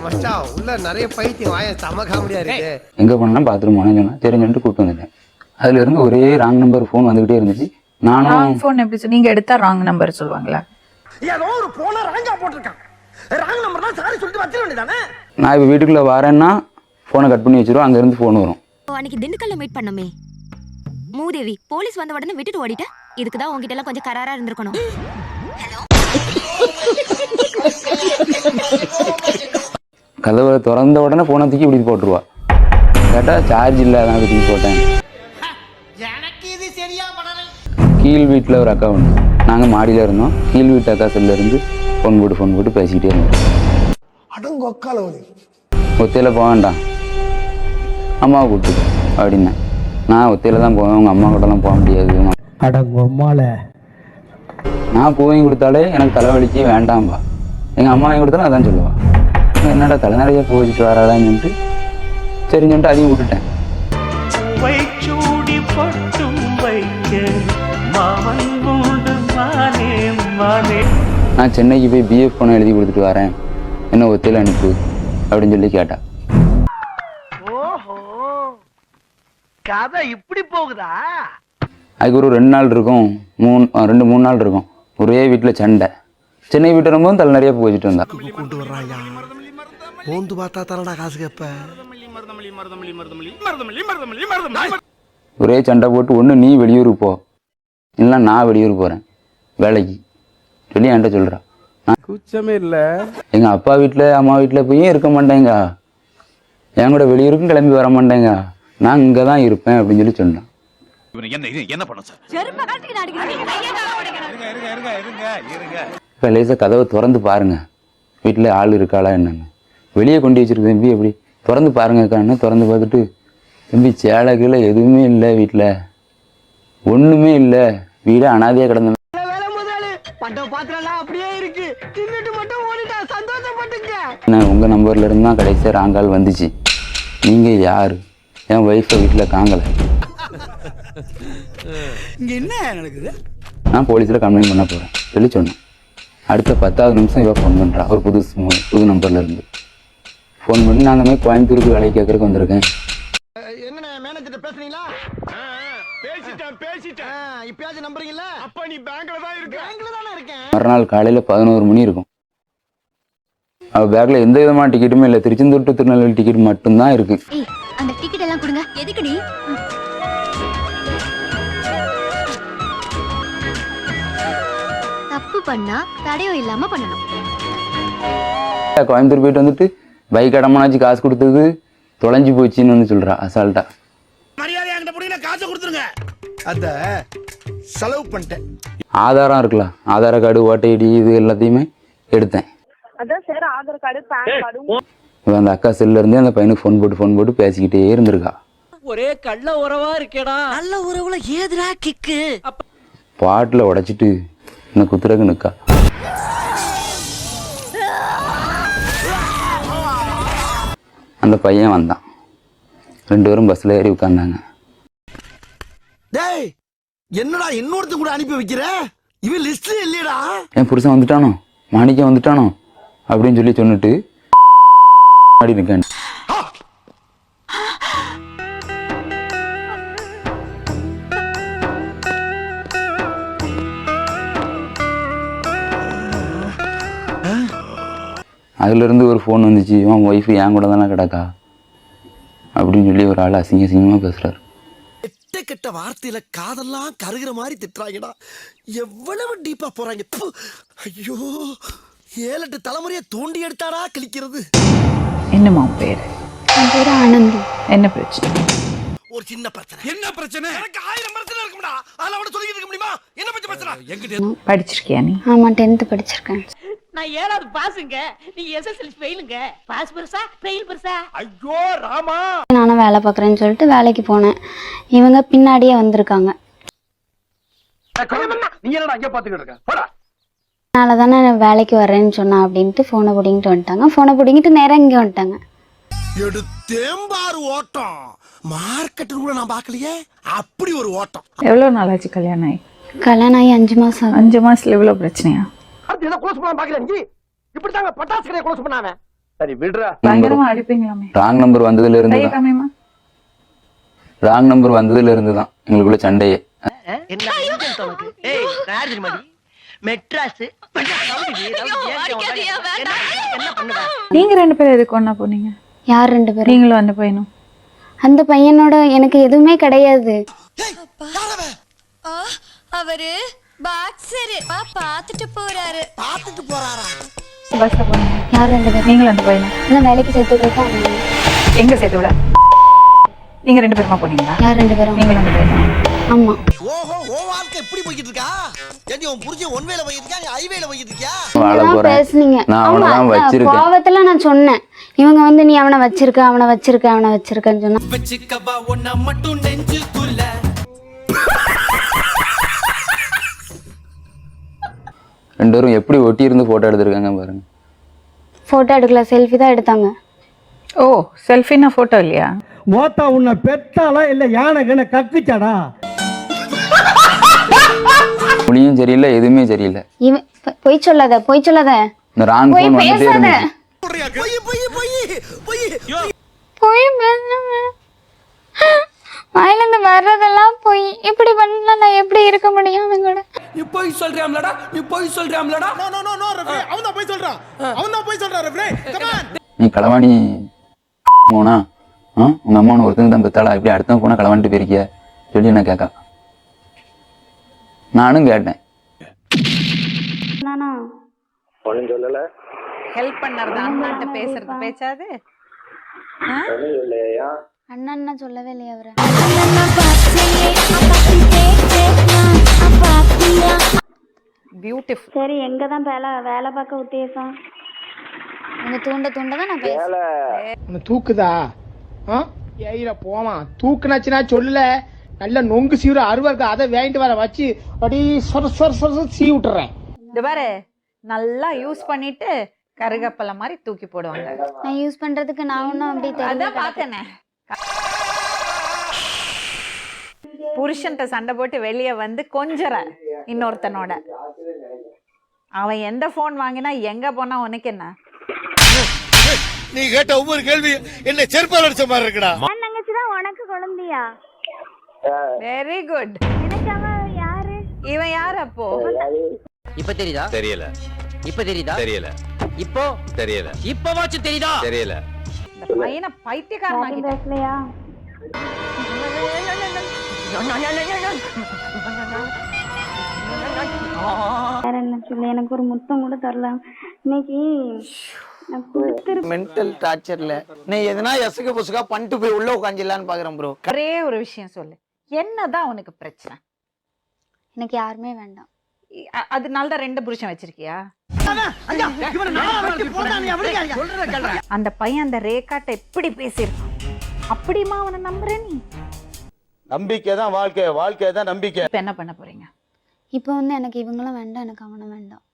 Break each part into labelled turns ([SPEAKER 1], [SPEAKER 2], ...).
[SPEAKER 1] மச்சான் உள்ள நிறைய பைத்தியம் வாய செம காமெடியா இருக்கு.
[SPEAKER 2] எங்கே போனா பாத்ரூம் போனேன்னு சொன்னா தெரிஞ்சுட்டு கூப்பிட்டு வந்துட்டேன். அதுல இருந்து ஒரே ராங் நம்பர் ஃபோன் வந்துகிட்டே இருந்துச்சு. நானும்
[SPEAKER 3] ஃபோன் எப்படி நீங்க எடுத்தா ராங் நம்பர் சொல்லுவாங்களா?
[SPEAKER 1] ஏதோ ஒரு போன ராங்கா போட்டுருக்கான். ராங் நம்பர் தான் சாரி சொல்லிட்டு வச்சிர வேண்டியதானே.
[SPEAKER 2] நான் இப்போ வீட்டுக்குள்ள வரேன்னா ஃபோனை கட் பண்ணி வச்சிருவோம். அங்க இருந்து ஃபோன் வரும்.
[SPEAKER 4] அன்னைக்கு திண்டுக்கல்ல மீட் பண்ணமே மூதேவி போலீஸ் வந்த உடனே விட்டுட்டு ஓடிட்ட. இதுக்கு தான் உங்ககிட்ட எல்லாம் கொஞ்சம் கராரா இருந்திருக்கணும்.
[SPEAKER 2] கதவை திறந்த உடனே ஃபோனை தூக்கி இப்படி போட்டுருவா. கேட்டா சார்ஜ் இல்லை, அதான் தூக்கி போட்டேன். கீழ் வீட்டில் ஒரு அக்கா உண்டு. நாங்கள் மாடியில் இருந்தோம். கீழ் வீட்டு அக்கா செல்ல இருந்து ஃபோன் போட்டு பேசிக்கிட்டே இருந்தோம். ஒத்தையில் போக வேண்டாம், அம்மாவை கூப்பிட்டு அப்படின்னேன். நான் ஒத்தையில் தான் போவேன், உங்கள் அம்மா கூடலாம் போக முடியாது. நான் பூவையும் கொடுத்தாலே எனக்கு தலைவலிக்கு வேண்டாம்பா. எங்கள் அம்மா வாங்கி கொடுத்தாலும் அதான் சொல்லுவாள். என்னடா தலை நிறைய பூ வச்சுட்டு வராதான்னு சொல்லிட்டு சரின்னு சொல்லிட்டு அதையும் விட்டுட்டேன். நான் சென்னைக்கு போய் பிஎஃப் பணம் எழுதி கொடுத்துட்டு வரேன், என்ன ஒத்தையில் அனுப்பு அப்படின்னு சொல்லி கேட்டா.
[SPEAKER 1] கதை இப்படி போகுதா?
[SPEAKER 2] அதுக்கு ஒரு 2 நாள் இருக்கும், 2-3 நாள் இருக்கும். ஒரே வீட்டில் சண்டை. சென்னை வீட்டு வரும்போது தலை நிறைய பூ வச்சுட்டு வந்தா.
[SPEAKER 1] கொண்டு வர்றாயா போந்து பார்த்தா தரடா காசு கேப்ப.
[SPEAKER 2] ஒரே சண்டை போட்டு ஒன்று நீ வெளியூருக்கு போ, இல்லைன்னா நான் வெளியூருக்கு போகிறேன் வேலைக்கு சொல்லி என்கிட்ட சொல்கிறா.
[SPEAKER 5] குச்சமே இல்லை.
[SPEAKER 2] எங்கள் அப்பா வீட்டில் அம்மா வீட்டில் போய் இருக்க மாட்டேங்க, என் கூட வெளியூருக்கும் கிளம்பி வர மாட்டேங்க, நான் இங்கே தான் இருப்பேன் அப்படின்னு சொல்லி சொன்னேன். இப்போ லேசாக கதவை திறந்து பாருங்க, வீட்டில் ஆள் இருக்காளா என்னன்னு. வெளியே கொண்டு வச்சிருக்கு தம்பி, எப்படி திறந்து பாருங்கக்கான்னு திறந்து பார்த்துட்டு, தம்பி சேலை கீழே எதுவுமே இல்லை, வீட்டில் ஒன்றுமே இல்லை, வீடே அனாதையாக கிடந்த. உங்கள் நம்பர்ல இருந்து தான் கடைசியாக ராங்கால் வந்துச்சு. நீங்கள் யார்? என் ஒய்ஃபை வீட்டில் காங்கலை.
[SPEAKER 1] என்ன நடக்குது?
[SPEAKER 2] நான் போலீஸில் கம்ப்ளைண்ட் பண்ண போகிறேன் சொல்லி சொன்னேன். அடுத்த 10வது நிமிஷம் இவ ஃபோன் பண்ணுறா. ஒரு புது நம்பர்ல இருந்து ஃபோன் பண்ணி நான் அந்த மாதிரி கோயம்புத்தூருக்கு வேலை கேட்கறதுக்கு வந்திருக்கேன்.
[SPEAKER 1] என்ன மேனேஜர் பேசுறீங்களா? பேசிட்டேன். இப்பயாச்சும் நம்புறீங்களா? அப்ப நீ பேங்க்ல தான் இருக்க. பேங்க்ல தானே இருக்கேன்.
[SPEAKER 2] மறுநாள் காலையில் 11 மணி இருக்கும். அவள் பேக்கில் எந்த விதமான டிக்கெட்டுமே இல்லை, திருச்செந்தூர் டு திருநெல்வேலி டிக்கெட் மட்டும்தான் இருக்கு.
[SPEAKER 4] அந்த டிக்கெட் எல்லாம் கொடுங்க. எதுக்குடி? தப்பு பண்ணா தடையும் இல்லாம பண்ணணும்.
[SPEAKER 2] கோயம்புத்தூர் போயிட்டு வந்துட்டு பைக் அடமானாச்சு காசு கொடுத்தது தொலைஞ்சு போச்சுன்னு வந்து சொல்றா அசால்ட்டா.
[SPEAKER 1] மரியாதை என்கிட்ட புடிங்க, காசை கொடுத்துருங்க. அத செலவு பண்ணிட்டேன்.
[SPEAKER 2] ஆதாரம் இருக்கலாம், ஆதார கார்டு, ஓட்டை ஐடி, இது எல்லாத்தையுமே எடுத்தேன்.
[SPEAKER 6] அதான் sir Aadhaar card, PAN card.
[SPEAKER 2] அந்த அக்கா செல்ல இருந்தே அந்த பையனுக்கு ஃபோன் போட்டு பேசிக்கிட்டே இருந்திருக்கா.
[SPEAKER 7] ஒரே கள்ள உறவா இருக்கேடா. நல்ல உறவுல ஏதுடா கிக்கு?
[SPEAKER 2] பாட்டில் உடைச்சிட்டு என்ன குத்துறக்கு நிற்கா. அந்த பையன் வந்தான், 2 பேரும் பஸ்ல ஏறி உட்கார்ந்தாங்க.
[SPEAKER 1] டேய் என்னடா இன்னொருத்தன் கூட அனுப்பி வைக்கிற? இவன் லிஸ்ட்ல இல்லையடா.
[SPEAKER 2] என் புருஷன் வந்துட்டானோ, மாணிக்கம் வந்துட்டானோ அப்படின்னு சொல்லி சொன்னிட்டு ஆடி நிற்கான். அதுலேருந்து ஒரு ஃபோன் வந்துச்சு, இவன் ஒய்ஃபு என் கூட தானே கிடக்கா அப்படின்னு சொல்லி ஒரு ஆள் அசிங்கமாக பேசுகிறார்.
[SPEAKER 1] கெட்ட வார்த்தையில காதெல்லாம் கருகிற மாதிரி திட்டுறாங்கடா. எவ்வளவு டீப்பா போறாங்க. ஐயோ 7-8 தலைமுறையை தோண்டி எடுத்தாடா கிழிக்கிறது.
[SPEAKER 3] என்னம்மா உன் பேரு?
[SPEAKER 6] என் பேரு ஆனந்தி.
[SPEAKER 3] என்ன பிரச்சனை?
[SPEAKER 1] ஒரு சின்ன பிரச்சனை. என்ன பிரச்சனை? எனக்கு 1000 பிரச்சனை இருக்கும்டா. அதெல்லாம் அவட சொல்லிட்டு இருக்க முடியுமா? என்ன பத்தி பேசுறா? என்கிட்ட
[SPEAKER 3] படிச்சிருக்கியா நீ?
[SPEAKER 6] ஆமா 10th படிச்சிருக்கேன்.
[SPEAKER 7] நான் 7வது பாஸுங்க, நீங்க எஸ்எஸ்எல்சி ஃபெயிலுங்க. பாஸ் பெருசா ஃபெயில் பெருசா?
[SPEAKER 1] ஐயோ ராமா.
[SPEAKER 6] நானும் வேலை பார்க்குறேன்னு சொல்லிட்டு வேலைக்கு போனேன். இவங்க பின்னாடியே வந்திருக்காங்க.
[SPEAKER 1] நீ என்னடா அங்க பாத்துக்கிட்டு இருக்க? போடா.
[SPEAKER 6] அதனால தானே நான் வேலைக்கு வரேன்னு சொன்னா அப்படின்ட்டு ஃபோனை பிடிங்கிட்டு வந்துட்டாங்க. ஃபோனை பிடிங்கிட்டு நேராக இங்கே வந்துட்டாங்க.
[SPEAKER 1] எடுத்தேம்பாரு ஓட்டம். மார்க்கெட் கூட நான் பார்க்கலையே, அப்படி ஒரு ஓட்டம்.
[SPEAKER 3] எவ்வளோ நாள் ஆச்சு கல்யாணம் ஆகி?
[SPEAKER 6] கல்யாணம் ஆகி 5 மாசம்.
[SPEAKER 3] 5 மாசத்துல இவ்வளோ பிரச்சனையா?
[SPEAKER 1] அடுத்து ஏதோ க்ளோஸ் பண்ணலாம் பாக்கல. நீ இப்படி தாங்க பட்டாசு கடையை க்ளோஸ் பண்ணாம
[SPEAKER 5] சரி விடுறா.
[SPEAKER 3] பயங்கரமா அடிப்பீங்களாமே.
[SPEAKER 2] ராங் நம்பர் வந்ததுல இருந்து
[SPEAKER 3] கையை
[SPEAKER 2] தான்
[SPEAKER 3] காமியம்மா.
[SPEAKER 2] ராங் நம்பர் வந்ததுல இருந்து தான் எங்களுக்குள்ள சண்டையே.
[SPEAKER 7] என்ன இன்ஜின் உனக்கு? ஏய் ராஜி மடி மெட்ராஸ் என்ன பண்ணுவ?
[SPEAKER 3] நீங்க 2 பேரும் எதுக்கு ஒண்ணா போனீங்க?
[SPEAKER 6] யார் 2 பேரும்?
[SPEAKER 3] நீங்களும் அந்த பையனும்.
[SPEAKER 6] அந்த பையனோட எனக்கு எதுவுமே கிடையாது.
[SPEAKER 8] அவரு பாக்ஸரு பாத்துட்டு போறாரு.
[SPEAKER 3] பஸ்ல போனீங்க.
[SPEAKER 6] யார் 2 பேரும்?
[SPEAKER 3] நீங்களும் அந்த பையனும்.
[SPEAKER 6] அதான் வேலைக்கு சேர்த்து விட்டுருக்கான்.
[SPEAKER 3] எங்க சேர்த்து விட? நீங்க 2 பேருமா போனீங்களா?
[SPEAKER 6] யார் 2 பேரும்?
[SPEAKER 3] நீங்களும் அந்த பையனும்.
[SPEAKER 6] ஆமா.
[SPEAKER 1] ஓஹோ ஓ வாழ்க்கை எப்படி போயிட்டு இருக்கா? ஏண்டி உன் புருஷன் ஒன் வேல போயிட்டு இருக்கா, நீ ஐ வேல போயிட்டு இருக்கியா?
[SPEAKER 2] வாழ
[SPEAKER 6] நீங்கதான்
[SPEAKER 2] போறேன்.
[SPEAKER 6] பேசுனீங்க.
[SPEAKER 2] நான்
[SPEAKER 6] ஆமா,
[SPEAKER 2] அவனை தான் வச்சிருக்கேன்.
[SPEAKER 6] கோவத்துல நான் சொன்னேன். இவங்க வந்து நீ அவனை வச்சிருக்க அவனை வச்சிருக்கன்னு சொன்னா
[SPEAKER 1] வெச்சிக்கவா ஒண்ண மட்டும் நெஞ்சுக்குள்ள.
[SPEAKER 2] ரெண்டு பேரும் எப்படி ஒட்டி இருந்து போட்டோ எடுத்திருக்காங்க பாருங்க.
[SPEAKER 6] போட்டோ எடுக்கல, செல்ஃபி தான் எடுத்தாங்க.
[SPEAKER 3] ஓ, செல்ஃபினா போட்டோ இல்லையா?
[SPEAKER 9] மோத்தா உன்னை பெத்தாளா இல்ல யானைக்குன்னு கக்குச்சாடா?
[SPEAKER 2] மொழியும் சரியில்லை, எதுவுமே சரியில்லை.
[SPEAKER 6] இவன் பொய் சொல்லாத.
[SPEAKER 2] இந்த ராங்
[SPEAKER 6] போய்
[SPEAKER 2] போன் வந்துட்டே
[SPEAKER 6] பேசாத.
[SPEAKER 2] இருந்துச்சு.
[SPEAKER 1] பொய் பொய் பொய் பொய்.
[SPEAKER 6] பொய் பேசாம வாயிலிருந்து வர்றதெல்லாம் பொய். இப்படி பண்ணா நான் எப்படி இருக்க முடியும் அவங்க கூட?
[SPEAKER 1] நீ போய் சொல்றியாம்லடா, நீ போய் சொல்றியாம்லடா.
[SPEAKER 9] No no no no Rafe, அவன் தான் போய் சொல்றான். ரஃபே. Come on.
[SPEAKER 2] நீ களவாணி போனா உங்க அம்மாவை ஒருத்தங்க தான் பெத்தாளா, இப்படி அடுத்தவங்க போனா களவாணிட்டு போயிருக்கிய சொல்லி என்ன கேட்கா. நானும் கேட்டேன்.
[SPEAKER 6] நானா
[SPEAKER 5] ஒண்ணும் சொல்லல.
[SPEAKER 3] ஹெல்ப் பண்ணறது அண்ணாட்ட பேசுறது பேச்சாது.
[SPEAKER 5] இல்லையா?
[SPEAKER 6] அண்ணா சொல்லவே இல்லையா அவரை?
[SPEAKER 3] பியூட்டிஃபுல்.
[SPEAKER 6] சரி, எங்க தான் வேலை பார்க்க உத்தேசம்? உங்க தூண்ட தான் நான் பேசுறேன்.
[SPEAKER 9] உன்னை தூக்குதா? ஏயில போவான். தூக்குனாச்சுன்னா சொல்லல. நல்ல நொங்கு சீவுற அருவா அதை வாங்கிட்டு வர வச்சு அப்படி சொர சீ விட்டுறேன்.
[SPEAKER 3] இந்த பாரு, நல்லா யூஸ் பண்ணிட்டு கருகப்பல மாதிரி தூக்கி போடுவாங்க.
[SPEAKER 6] நான் யூஸ் பண்றதுக்கு நான் ஒன்னும் அப்படி தெரியல.
[SPEAKER 3] அதான் பார்த்தேனே. புருஷன்ட்ட சண்டை போட்டு வெளியே வந்து கொஞ்சற இன்னொருத்தனோட. அவன் எந்த போன் வாங்கினா எங்க போனா உனக்கு என்ன?
[SPEAKER 1] நீ கேட்ட ஒவ்வொரு கேள்வி என்ன செருப்பால் அடிச்ச மாதிரி இருக்குடா.
[SPEAKER 6] தங்கச்சி தான் உனக்கு குழந்தையா?
[SPEAKER 3] Very good.
[SPEAKER 6] எனக்கு அவன் யாரு?
[SPEAKER 3] இவன் யார் அப்போ?
[SPEAKER 7] இப்ப தெரியுதா?
[SPEAKER 5] தெரியல.
[SPEAKER 7] இப்ப தெரியுதா?
[SPEAKER 5] தெரியல.
[SPEAKER 7] இப்போ
[SPEAKER 5] தெரியல.
[SPEAKER 7] இப்பவாச்சும் தெரியுதா?
[SPEAKER 5] தெரியல.
[SPEAKER 3] இந்த பையனை பைத்தியக்காரனாக்கிட்ட.
[SPEAKER 6] பேசலையா? வேற என்ன சொல்லு, எனக்கு ஒரு முத்தம் கூட தரல இன்னைக்கு. நான் கொடுத்துரு.
[SPEAKER 9] மென்டல் டார்ச்சர்ல நீ எதனா எசுக்கு புசுக்கா பண்ணிட்டு போய் உள்ள உட்காந்துலான்னு பாக்குறேன் ப்ரோ.
[SPEAKER 3] ஒரே ஒரு விஷயம் சொல்லு, என்னதான் உனக்கு பிரச்சனை?
[SPEAKER 6] எனக்கு யாருமே வேண்டாம்.
[SPEAKER 3] அதனால தான் 2 புருஷன் வச்சிருக்கியா? அந்த பையன் அந்த ரேகாட்ட எப்படி பேசியிருக்கான், அப்படிமா அவனை நம்புற நீ?
[SPEAKER 5] நம்பிக்கை தான் வாழ்க்கை, வாழ்க்கை தான் நம்பிக்கை.
[SPEAKER 3] இப்ப என்ன பண்ண போறீங்க?
[SPEAKER 6] இப்போ வந்து எனக்கு இவங்களும் வேண்டாம், எனக்கு அவனும் வேண்டாம்.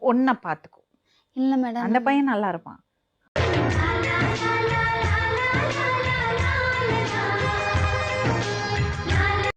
[SPEAKER 3] ஒன்ன பாத்துக்கோ.
[SPEAKER 6] இல்ல மேடம்,
[SPEAKER 3] அந்த பையன் நல்லா இருப்பான்.